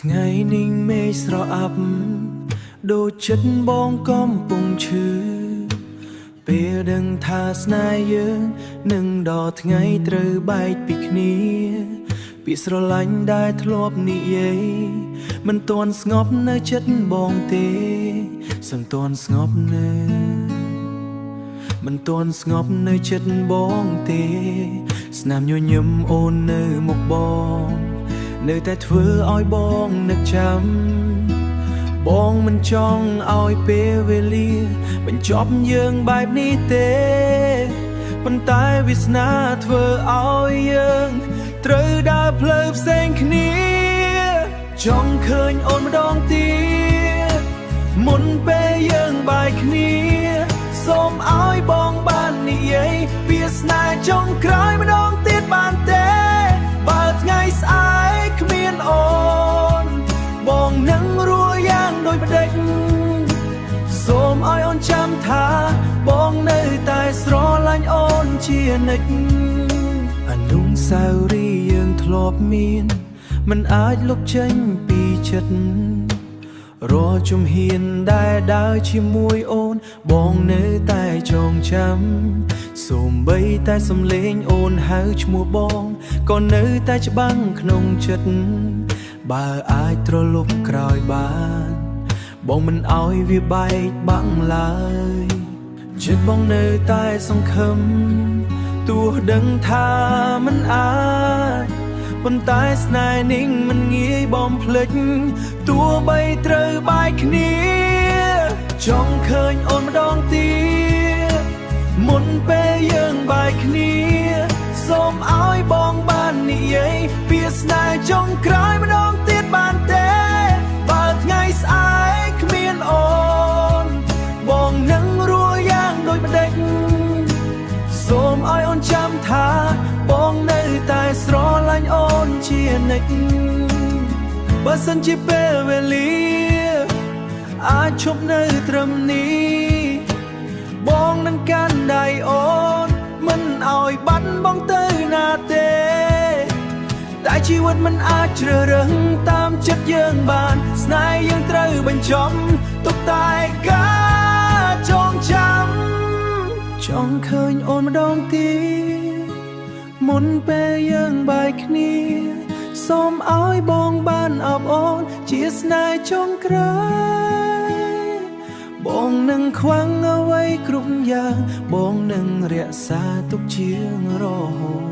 ថ្ងៃនេះមេឃស្រអាប់ដូចចិត្តបងកំពុងឈឺពេលដឹងថាស្នេហ៍យើងនឹងដល់ថ្ងៃត្រូវបែកពីគ្នាពីស្រឡាញ់ដែលធ្លាប់និយាយមិនទាន់ស្ងប់នៅចិត្តបងទេសំទាន់ស្ងប់នៅមិនទាន់ស្ងប់នៅចិត្តបងទេស្នាមញញឹមអូននៅមុខបងនៅតែធ្វើឲ្យបងនឹកចាំបងមិនចង់ឲ្យពេលវេលាបញ្ចប់យើងបែបនេះទេប៉ុន្តែវាសនាធ្វើឲ្យយើងត្រូវដើរផ្លូវផ្សេងគ្នាចង់ឃើញអូនម្ដងទៀតមុនពេលយើងបែកគ្នាសូមឲ្យបងបាននិយាយពីស្នេហ៍ចុងក្រោយម្ដងទៀតបានទេបើថ្ងៃស្អែកគ្មានអូនបងនឹងរស់យ៉ាងដូចម្ដេចសូមឲ្យអូនចាំថាបងនៅតែស្រឡាញ់អូនជានិច្ចអនុស្សាវរីយ៍យើងធ្លាប់មានមិនអាចលុបចេញពីចិត្តរាល់ជំហានដែលដើរជាមួយអូនបងនៅតែចងចាំសូម្បីតែសំឡេងអូនហៅឈ្មោះបងក៏នៅតែច្បាំងក្នុងចិត្តបើអាចត្រឡប់ក្រោយបានបងមិនអោយវាបែកបាក់ឡើយចិត្តបងនៅតែសង្ឃឹមទោះដឹងថាមិនអាចប៉ុន្តែស្នេហ៍នេះមិនងាយបំភ្លេចទោះបីត្រូវបែកគ្នាចង់ឃើញអូនម្ដងទៀតមុនពេលយើងបែកគ្នាសូមឲ្យបងបាននិយាយពីស្នេហ៍ចុងក្រោយម្ដងទៀតបានទេបើថ្ងៃស្អែកគ្មានអូនបងនឹងរស់យ៉ាងដូចម្ដេចសូមឲ្យអូនចាំថាបងនៅតែស្រឡាញ់អូនជានិច្ចបើសិនជាពេលវេលាអាចឈប់នៅត្រឹមនេះបងនឹងកាន់ដៃអូនមិនឲ្យបាត់បង់ទៅណាទេតែជីវិតមិនអាចជ្រើសរើសតាមចិត្តយើងបានស្នេហ៍យើងត្រូវបញ្ចប់ទុកតែការចងចាំចង់ឃើញអូនម្ដងទៀតមុនពេលយើងបែកគ្នាសូមឲ្យបងបានអបអូនជាស្នេហ៍ចុងក្រោយបងនឹងខ្វាំងអ្វីគ្រប់យ៉ាងបងនឹងរក្សាទុកជាងរហូត